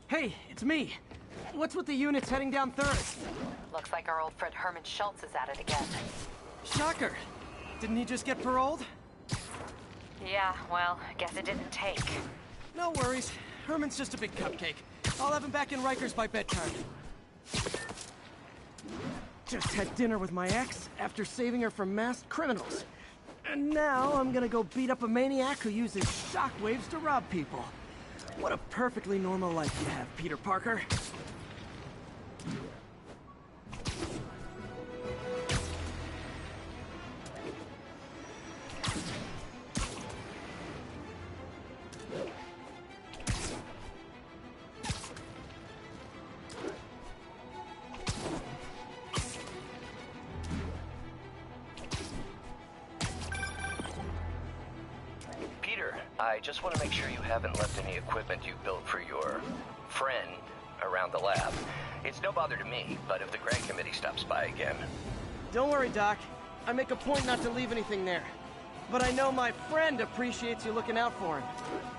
Hey, it's me. What's with the units heading down 3rd? Looks like our old friend Herman Schultz is at it again. Shocker. Didn't he just get paroled? Yeah, well, guess it didn't take. No worries. Herman's just a big cupcake. I'll have him back in Rikers by bedtime. Just had dinner with my ex after saving her from masked criminals. And now I'm gonna go beat up a maniac who uses shockwaves to rob people. What a perfectly normal life you have, Peter Parker. I just want to make sure you haven't left any equipment you built for your friend around the lab. It's no bother to me, but if the grant committee stops by again... Don't worry, Doc. I make a point not to leave anything there. But I know my friend appreciates you looking out for him.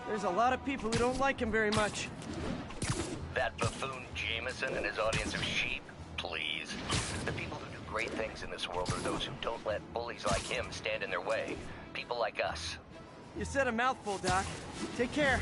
There's a lot of people who don't like him very much. That buffoon Jameson and his audience of sheep? Please. The people who do great things in this world are those who don't let bullies like him stand in their way. People like us. You said a mouthful, Doc. Take care.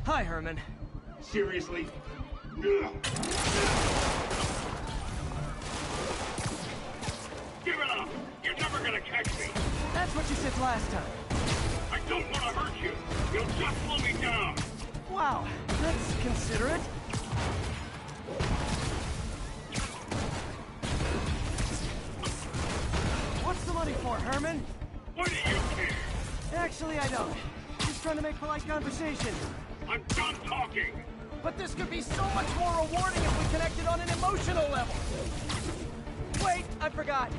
Hi, Herman. Seriously? Give it up! You're never gonna catch me! That's what you said last time. I don't want to hurt you! You'll just slow me down! Wow, that's considerate. What's the money for, Herman? What do you care? Actually, I don't. Just trying to make polite conversation. I'm done talking! But this could be so much more rewarding if we connected on an emotional level. Wait, I forgot.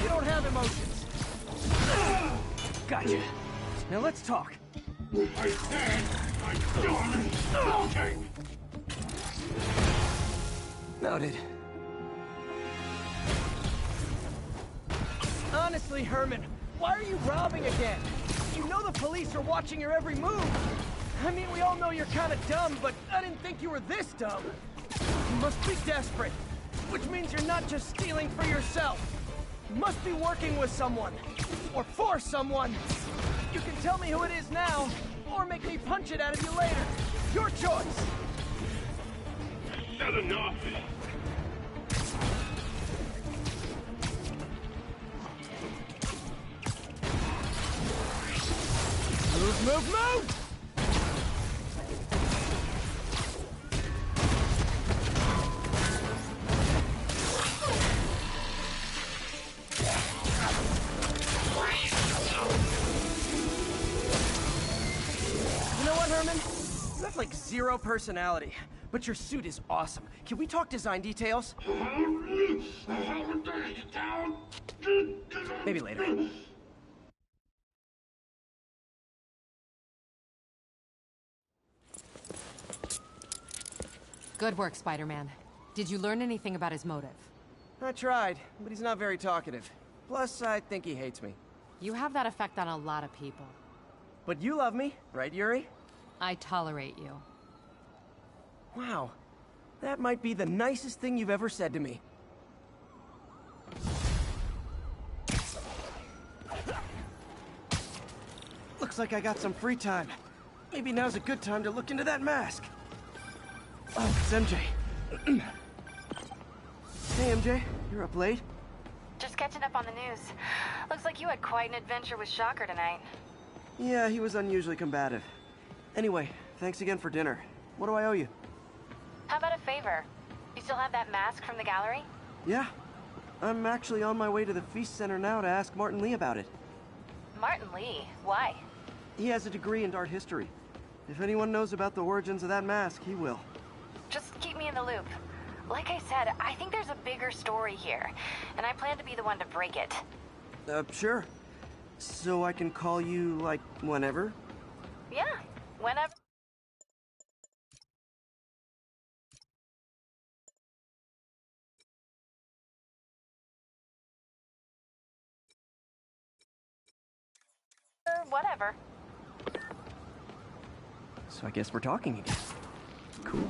You don't have emotions. Gotcha. Now let's talk. I said I'm done talking! Noted. Honestly, Herman, why are you robbing again? You know the police are watching your every move. I mean, we all know you're kind of dumb, but I didn't think you were this dumb. You must be desperate, which means you're not just stealing for yourself. You must be working with someone, or for someone. You can tell me who it is now, or make me punch it out of you later. Your choice. Said enough! Move, move, move! You know what, Herman? You have like zero personality, but your suit is awesome. Can we talk design details? Maybe later. Good work, Spider-Man. Did you learn anything about his motive? I tried, but he's not very talkative. Plus, I think he hates me. You have that effect on a lot of people. But you love me, right, Yuri? I tolerate you. Wow. That might be the nicest thing you've ever said to me. Looks like I got some free time. Maybe now's a good time to look into that mask. Oh, it's MJ. Hey, MJ. You're up late? Just catching up on the news. Looks like you had quite an adventure with Shocker tonight. Yeah, he was unusually combative. Anyway, thanks again for dinner. What do I owe you? How about a favor? You still have that mask from the gallery? Yeah. I'm actually on my way to the Feast Center now to ask Martin Lee about it. Martin Lee? Why? He has a degree in art history. If anyone knows about the origins of that mask, he will. Just keep me in the loop. Like I said, I think there's a bigger story here, and I plan to be the one to break it. Sure. So I can call you, like, whenever? Yeah, whenever. Whatever. So I guess we're talking again. Cool.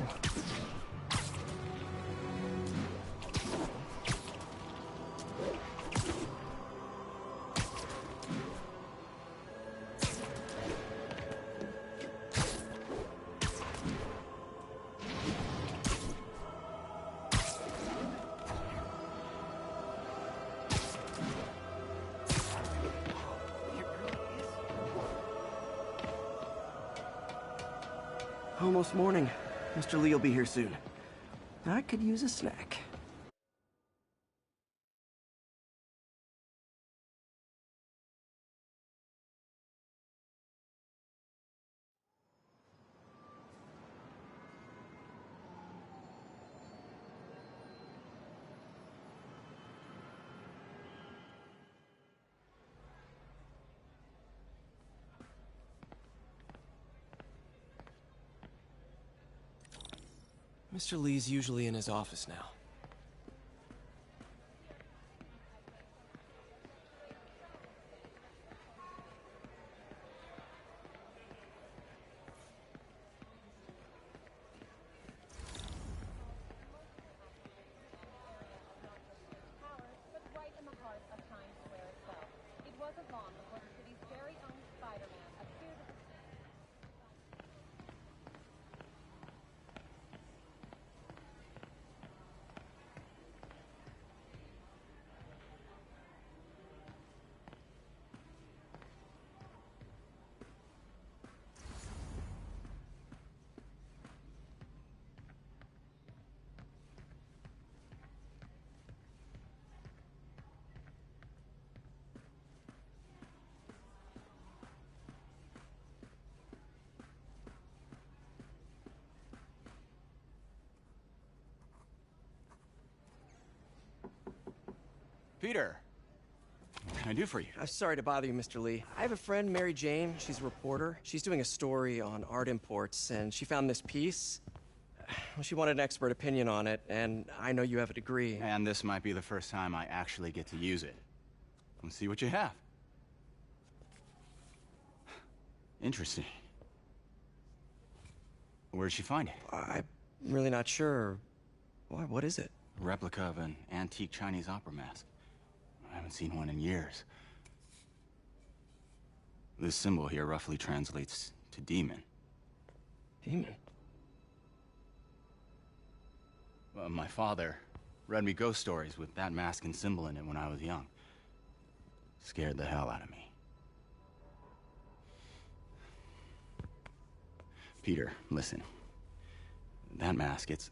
Almost morning. Mr. Lee will be here soon. I could use a snack. Mr. Lee's usually in his office now. But right in the heart of Times Square itself. It wasn't long before the city's very own Spider-Man appeared at the Peter, what can I do for you? Sorry to bother you, Mr. Lee. I have a friend, Mary Jane. She's a reporter. She's doing a story on art imports, and she found this piece. Well, she wanted an expert opinion on it, and I know you have a degree. And this might be the first time I actually get to use it. Let's see what you have. Interesting. Where did she find it? I'm really not sure. Why, what is it? A replica of an antique Chinese opera mask. I haven't seen one in years. This symbol here roughly translates to demon. Demon? My father read me ghost stories with that mask and symbol in it when I was young. Scared the hell out of me. Peter, listen. That mask, it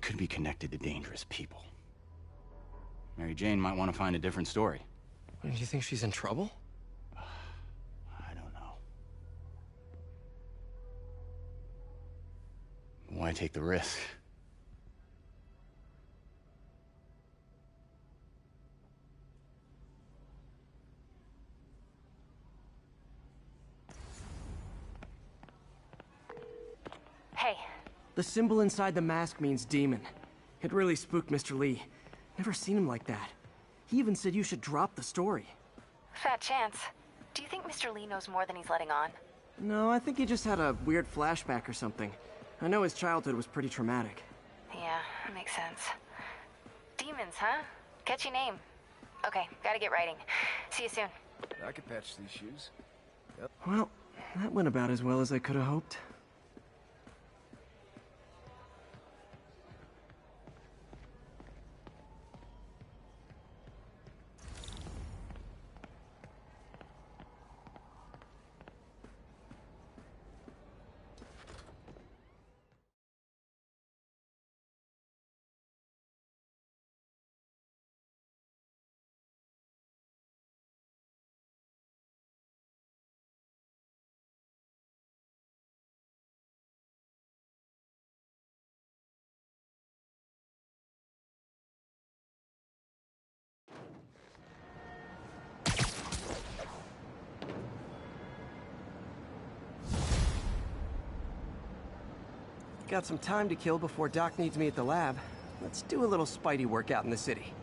could be connected to dangerous people. Mary Jane might want to find a different story. Do you think she's in trouble? I don't know. Why take the risk? Hey, The symbol inside the mask means demon. It really spooked Mr. Lee. Never seen him like that. He even said you should drop the story. fat chance. Do you think Mr. Lee knows more than he's letting on? No, I think he just had a weird flashback or something. I know his childhood was pretty traumatic. Yeah, that makes sense. Demons, huh? Catchy name. Okay, gotta get writing. See you soon. I could patch these shoes. Well, that went about as well as I could have hoped. Got some time to kill before Doc needs me at the lab. Let's do a little Spidey workout in the city.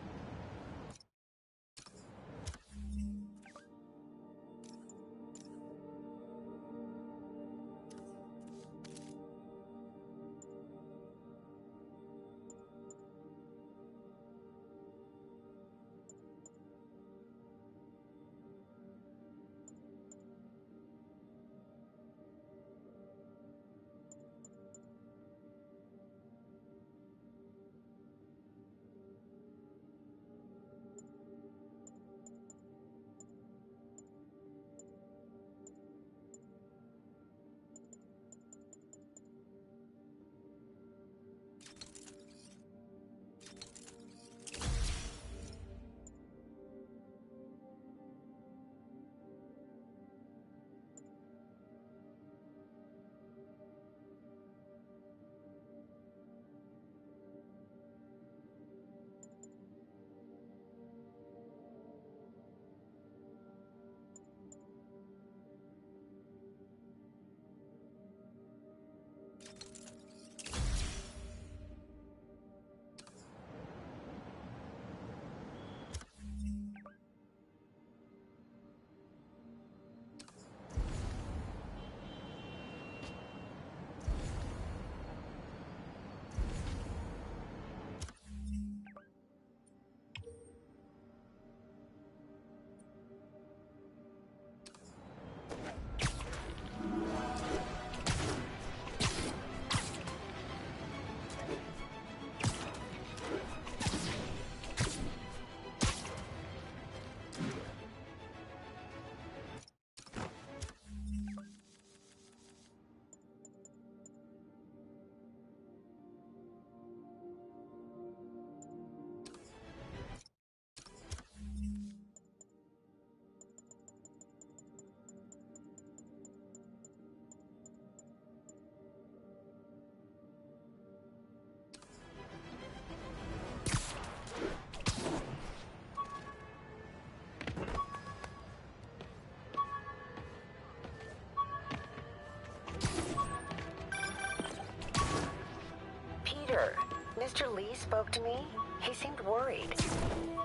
Mr. Lee spoke to me. He seemed worried.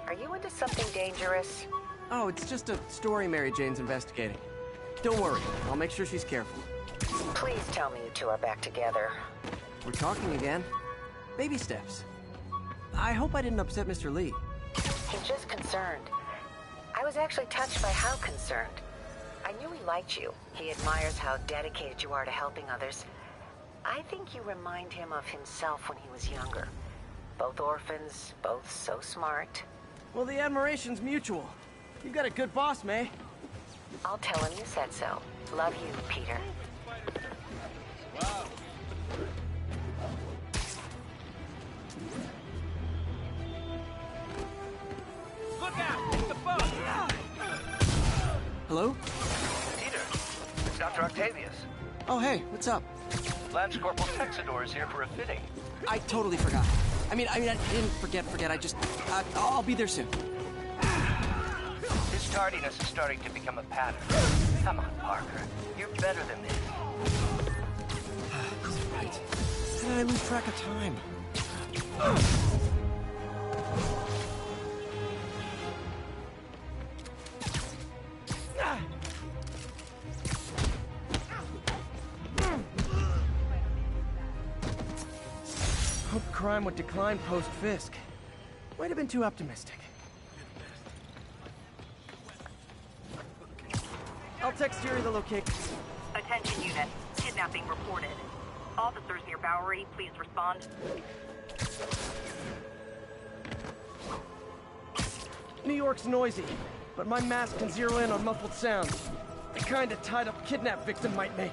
Are you into something dangerous? Oh, it's just a story Mary Jane's investigating. Don't worry, I'll make sure she's careful. Please tell me you two are back together. We're talking again. Baby steps. I hope I didn't upset Mr. Lee. He's just concerned. I was actually touched by how concerned. I knew he liked you. He admires how dedicated you are to helping others. I think you remind him of himself when he was younger. Both orphans, both so smart. Well, the admiration's mutual. You've got a good boss, May. I'll tell him you said so. Love you, Peter. Look out! It's the boat! Hello? Peter, it's Dr. Octavius. Oh, hey, what's up? Lance Corporal Texador is here for a fitting. I totally forgot. I mean, I didn't forget. I just, I'll be there soon. His tardiness is starting to become a pattern. Come on, Parker. You're better than this. Is it right? How did I lose track of time? Hope crime would decline post-Fisk. Might have been too optimistic. I'll text Yuri the location. Attention unit. Kidnapping reported. Officers near Bowery, please respond. New York's noisy, but my mask can zero in on muffled sounds. The kind a tied-up kidnap victim might make.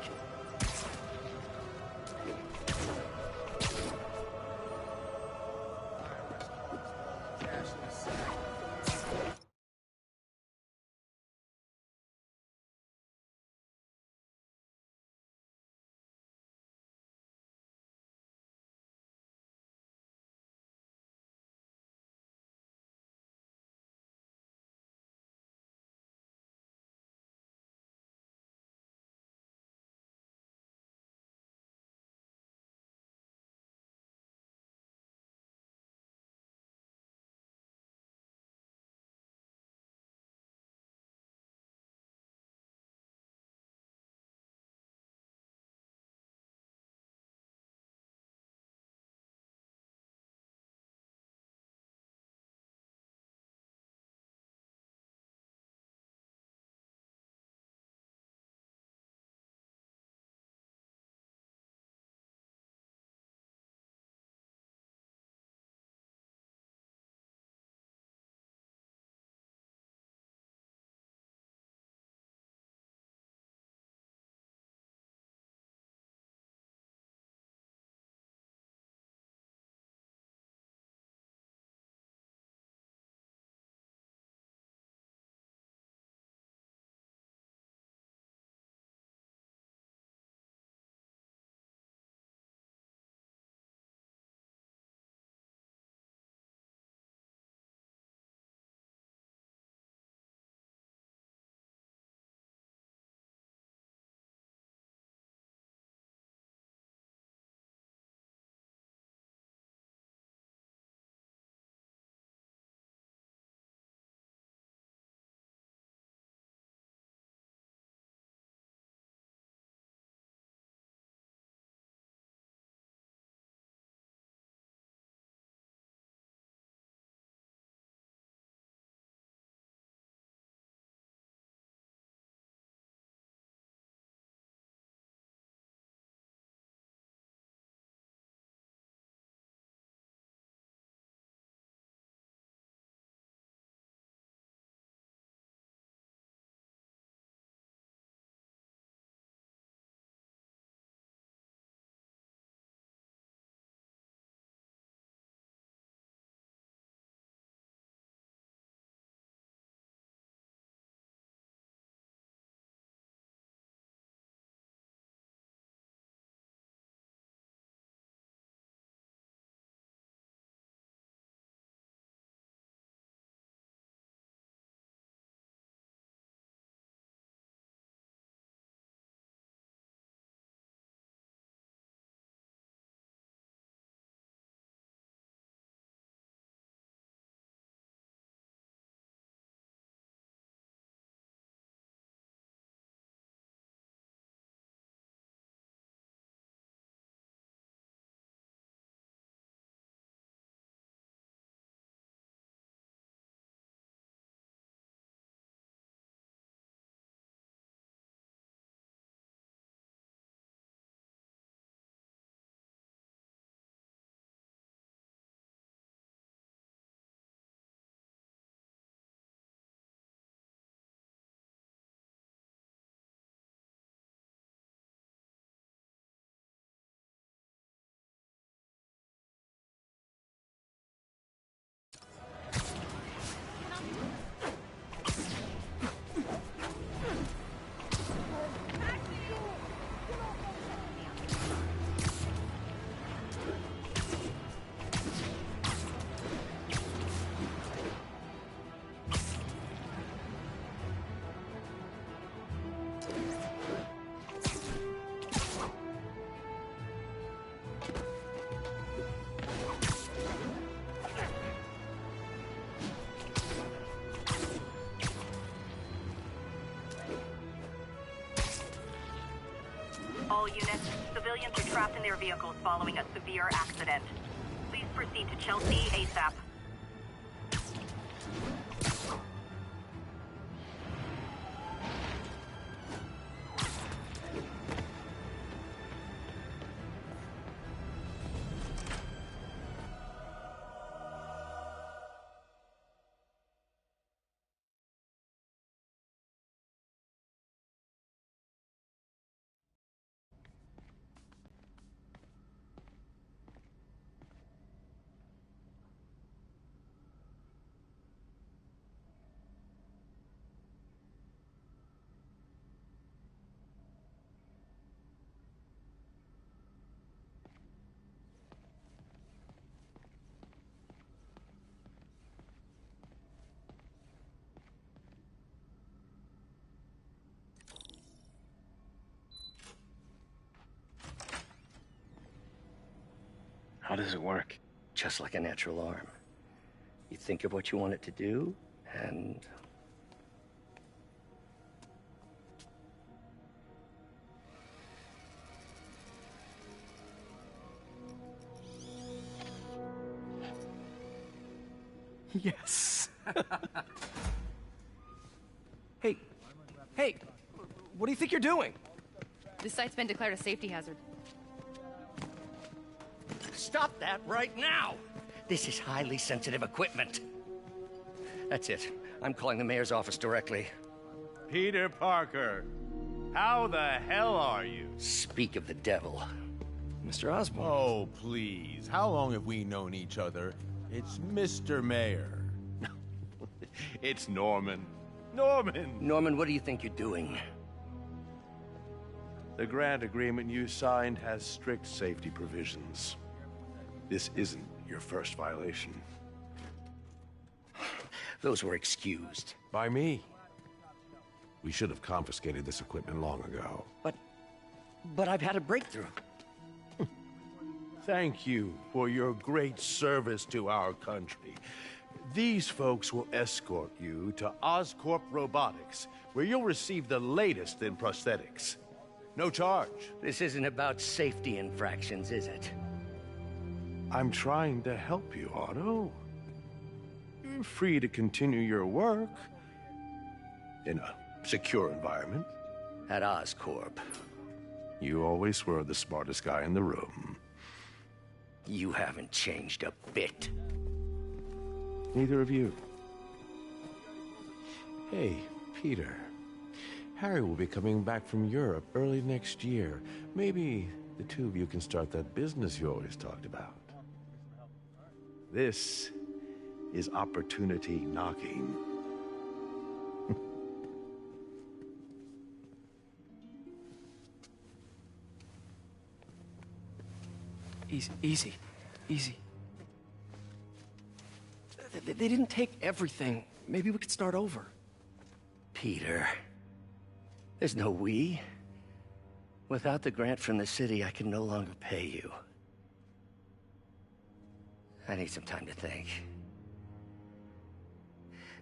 All units, civilians are trapped in their vehicles following a severe accident. Please proceed to Chelsea ASAP. How does it work? Just like a natural arm. You think of what you want it to do, and... Yes. Hey, what do you think you're doing? This site's been declared a safety hazard. Stop that right now! This is highly sensitive equipment. That's it. I'm calling the mayor's office directly. Peter Parker, how the hell are you? Speak of the devil. Mr. Osborn. Oh, please. How long have we known each other? It's Mr. Mayor. It's Norman. Norman, what do you think you're doing? The grant agreement you signed has strict safety provisions. This isn't your first violation. Those were excused. By me. We should have confiscated this equipment long ago. But I've had a breakthrough. Thank you for your great service to our country. These folks will escort you to Oscorp Robotics, where you'll receive the latest in prosthetics. No charge. This isn't about safety infractions, is it? I'm trying to help you, Otto. You're free to continue your work in a secure environment. At Oscorp. You always were the smartest guy in the room. You haven't changed a bit. Neither of you. Hey, Peter. Harry will be coming back from Europe early next year. Maybe the two of you can start that business you always talked about. This is opportunity knocking. Easy. They didn't take everything. Maybe we could start over. Peter, there's no we. Without the grant from the city, I can no longer pay you. I need some time to think.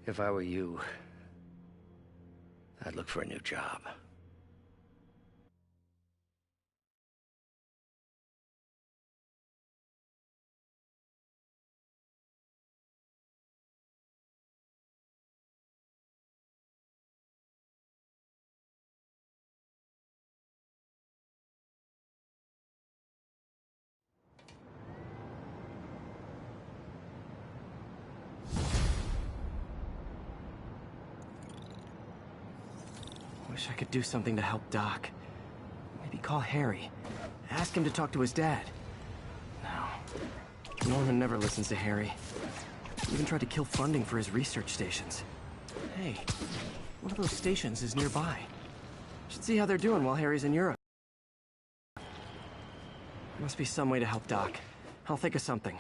If I were you, I'd look for a new job. Wish I could do something to help Doc. Maybe call Harry. Ask him to talk to his dad. No. Norman never listens to Harry. He even tried to kill funding for his research stations. Hey, one of those stations is nearby. Should see how they're doing while Harry's in Europe. Must be some way to help Doc. I'll think of something.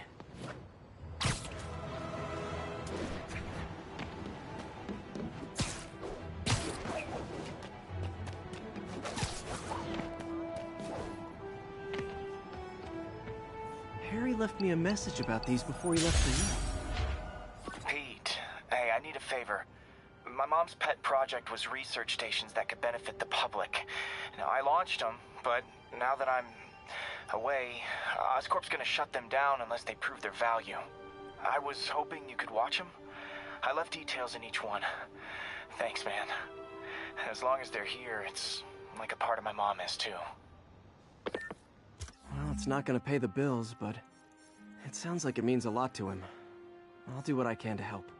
Harry left me a message about these before he left for you. Pete, hey, I need a favor. My mom's pet project was research stations that could benefit the public. Now, I launched them, but Now that I'm away, Oscorp's gonna shut them down unless they prove their value. I was hoping you could watch them. I left details in each one. Thanks, man. As long as they're here, it's like a part of my mom is, too. Well, it's not gonna pay the bills, but it sounds like it means a lot to him. I'll do what I can to help.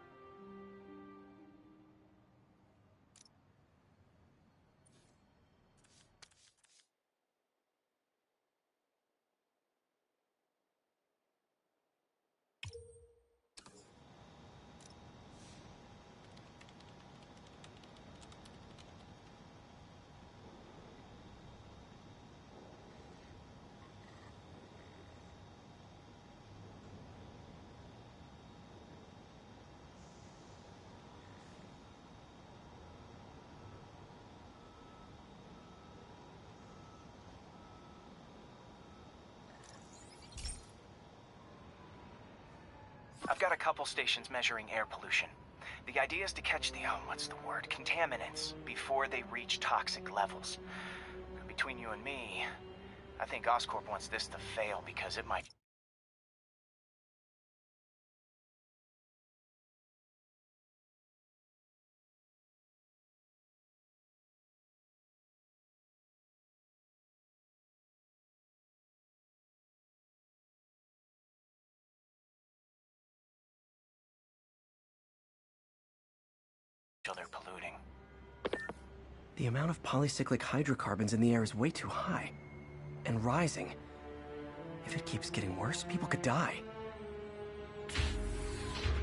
I've got a couple stations measuring air pollution. The idea is to catch the, contaminants before they reach toxic levels. Between you and me, I think Oscorp wants this to fail because it might... they're polluting. The amount of polycyclic hydrocarbons in the air is way too high. And rising. If it keeps getting worse, people could die. The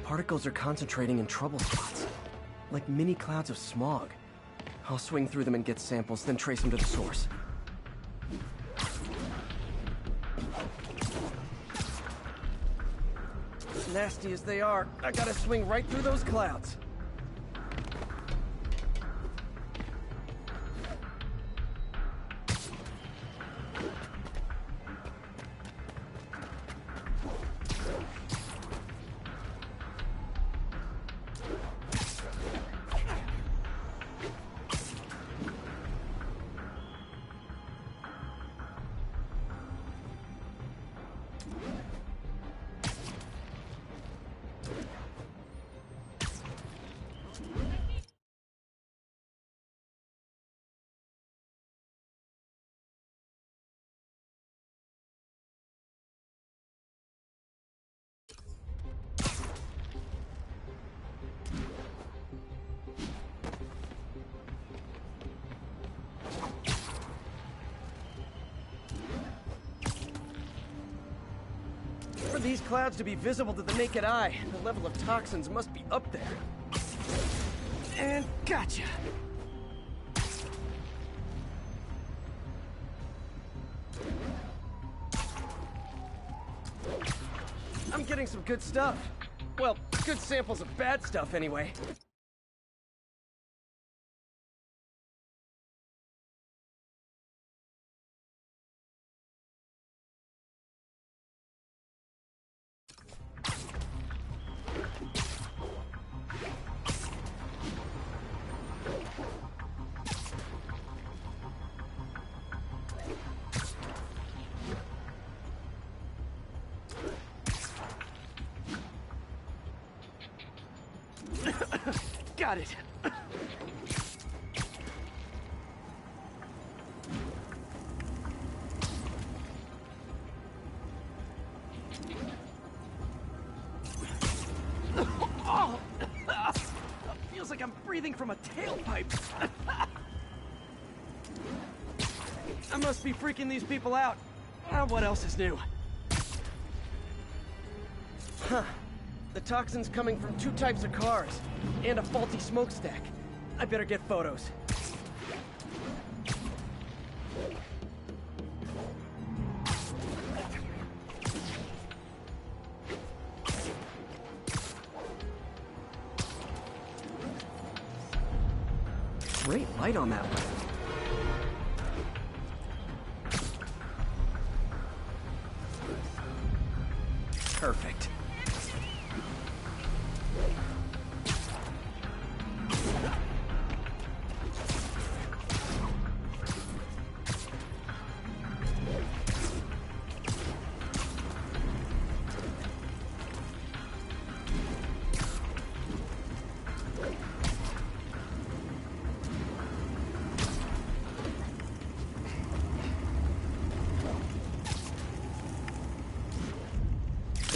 particles are concentrating in trouble spots. Like mini clouds of smog. I'll swing through them and get samples, then trace them to the source. Nasty as they are, I gotta swing right through those clouds. For these clouds to be visible to the naked eye, the level of toxins must be up there. And gotcha! I'm getting some good stuff. Well, good samples of bad stuff anyway. Got it. Oh! Feels like I'm breathing from a tailpipe. I must be freaking these people out. What else is new? Huh. The toxin's coming from 2 types of cars, and a faulty smokestack. I better get photos. Great light on that one. Perfect.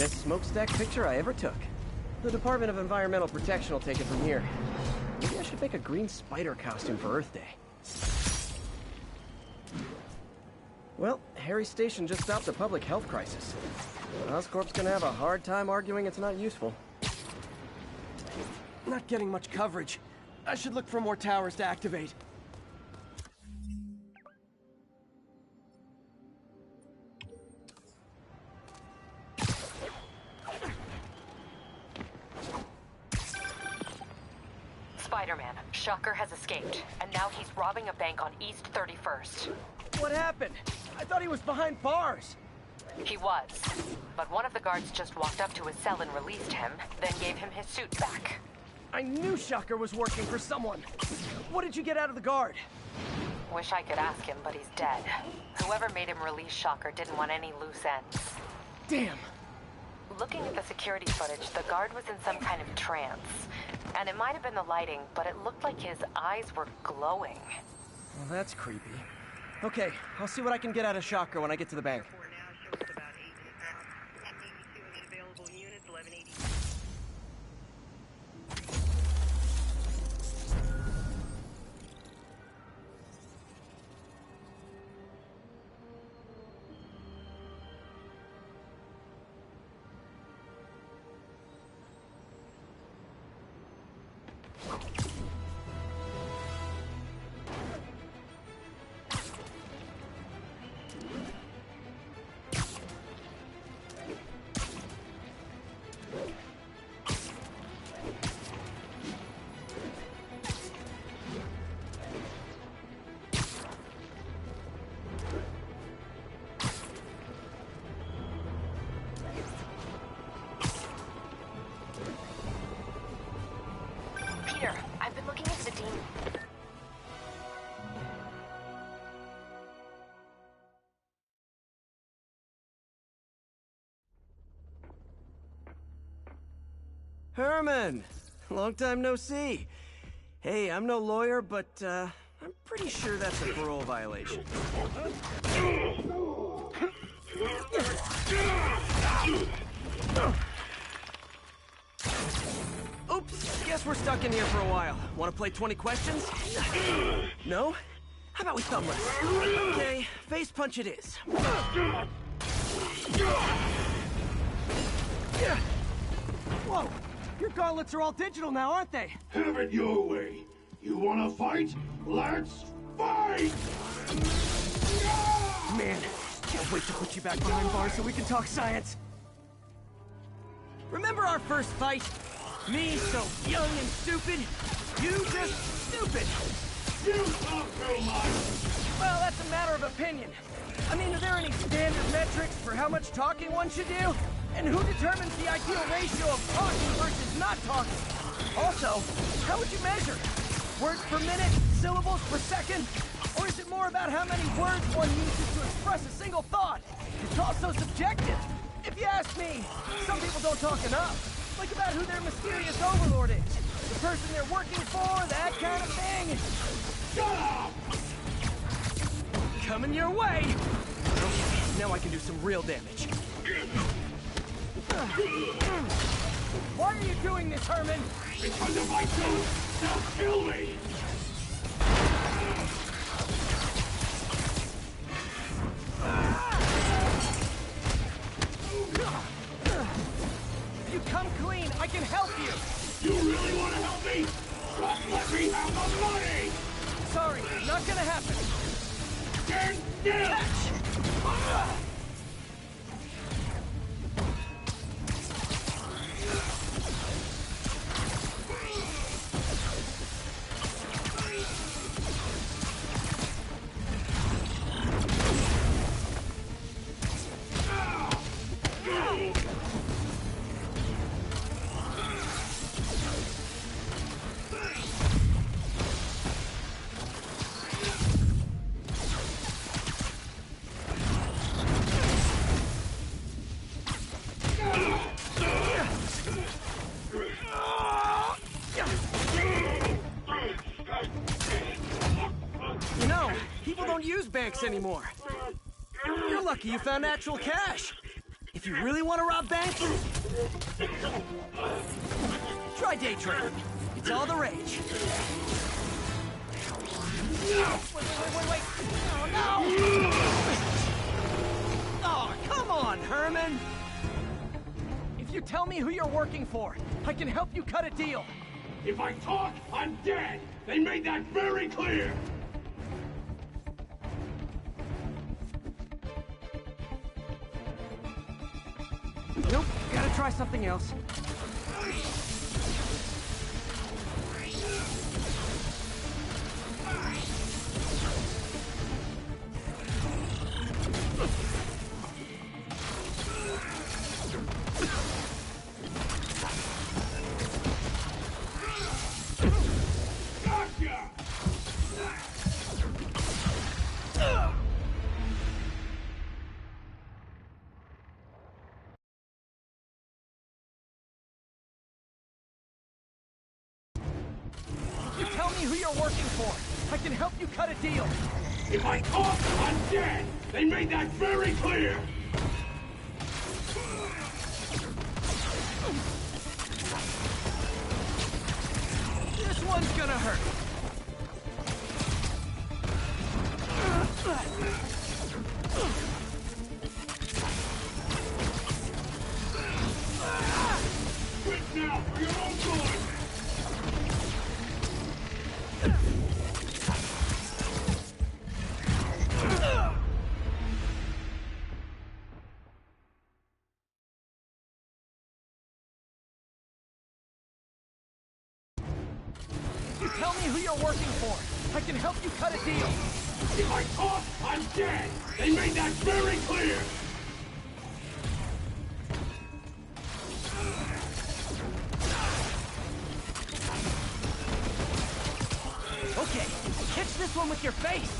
Best smokestack picture I ever took. The Department of Environmental Protection will take it from here. Maybe I should make a green spider costume for Earth Day. Well, Harry Station just stopped a public health crisis. Oscorp's gonna have a hard time arguing it's not useful. Not getting much coverage. I should look for more towers to activate. Spider-Man, Shocker has escaped, and now he's robbing a bank on East 31st. What happened? I thought he was behind bars. He was, but one of the guards just walked up to his cell and released him, then gave him his suit back. I knew Shocker was working for someone. What did you get out of the guard? Wish I could ask him, but he's dead. Whoever made him release Shocker didn't want any loose ends. Damn. Looking at the security footage, the guard was in some kind of trance. And it might have been the lighting, but it looked like his eyes were glowing. Well, that's creepy. Okay, I'll see what I can get out of Shocker when I get to the bank. I've been looking into the demon. Herman! Long time no see. Hey, I'm no lawyer, but I'm pretty sure that's a parole violation. Oops, guess we're stuck in here for a while. Want to play 20 questions? No? How about we thumb wrestle? Okay, face punch it is. Whoa, your gauntlets are all digital now, aren't they? Have it your way. You wanna fight? Let's fight! Man, can't wait to put you back behind bars so we can talk science. Remember our first fight? Me so young and stupid, you just stupid. You talk too much! Well, that's a matter of opinion. I mean, are there any standard metrics for how much talking one should do? And who determines the ideal ratio of talking versus not talking? Also, how would you measure? Words per minute? Syllables per second? Or is it more about how many words one uses to express a single thought? It's also subjective. If you ask me, some people don't talk enough. Like about who their mysterious overlord is. The person they're working for, that kind of thing. Shut up! Coming your way. Okay, now I can do some real damage. Why are you doing this, Herman? Because if I don't, they'll kill me! If you come clean, I can help you! You really want to help me? Just let me have the money! Sorry, not gonna happen. Stand still! You know, people don't use banks anymore. You're lucky you found actual cash. If you really want to rob banks, try day trading. It's all the rage. Wait. Oh, no! Oh, come on, Herman! If you tell me who you're working for, I can help you cut a deal. If I talk, I'm dead! They made that very clear! Nope, gotta try something else. You tell me who you're working for. I can help you cut a deal. If I talk, I'm dead! They made that very clear! This one's gonna hurt. Quit now for your own good! You tell me who you're working for. I can help you cut a deal. If I talk, I'm dead! They made that very clear! Okay, catch this one with your face.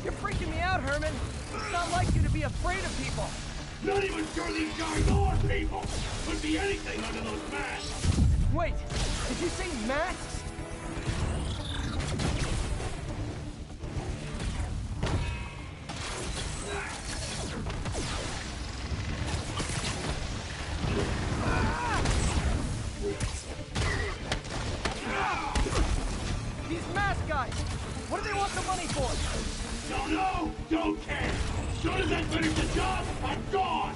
You're freaking me out, Herman. It's not like you to be afraid of people. Not even sure these guys are people! Could be anything under those masks! Wait, did you say masks? These mask guys! What do they want the money for? Don't know, don't care! Soon as I finish the job, I'm gone!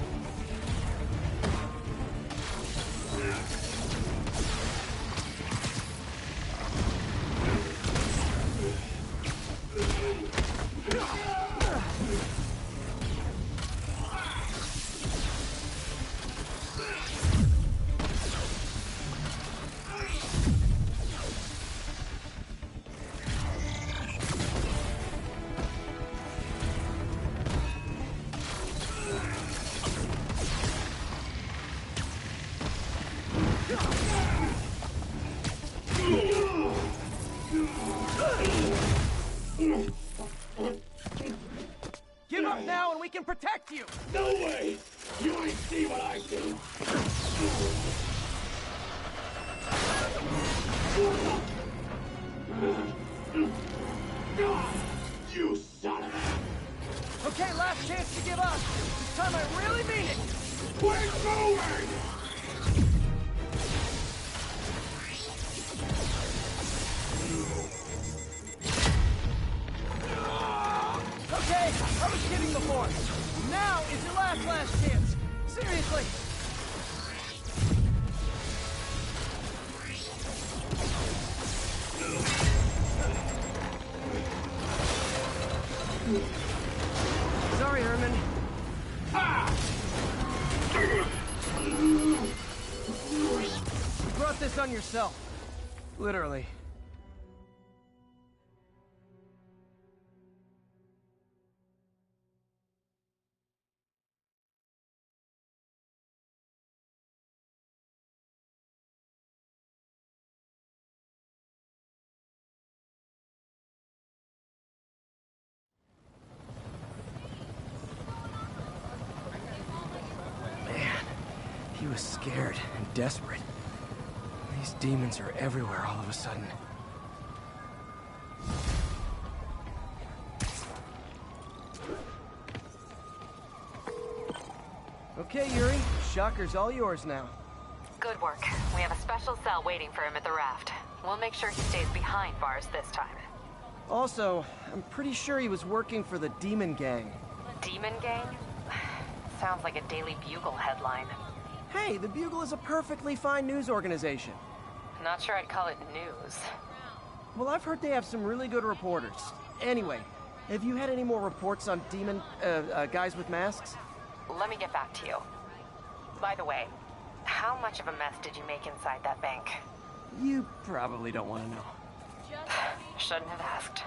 Give up now and we can protect you! No way! You ain't see what I do! You son of a... Okay, last chance to give up. This time I really mean it! Quit moving! Okay, I was kidding before. Now is your last chance. Seriously. Sorry, Herman. You brought this on yourself. Literally. He was scared and desperate. These demons are everywhere all of a sudden. Okay, Yuri. Shocker's all yours now. Good work. We have a special cell waiting for him at the raft. We'll make sure he stays behind bars this time. Also, I'm pretty sure he was working for the Demon Gang. Demon Gang? Sounds like a Daily Bugle headline. Hey, the Bugle is a perfectly fine news organization. Not sure I'd call it news. Well, I've heard they have some really good reporters. Anyway, have you had any more reports on demon, guys with masks? Let me get back to you. By the way, how much of a mess did you make inside that bank? You probably don't want to know. Shouldn't have asked.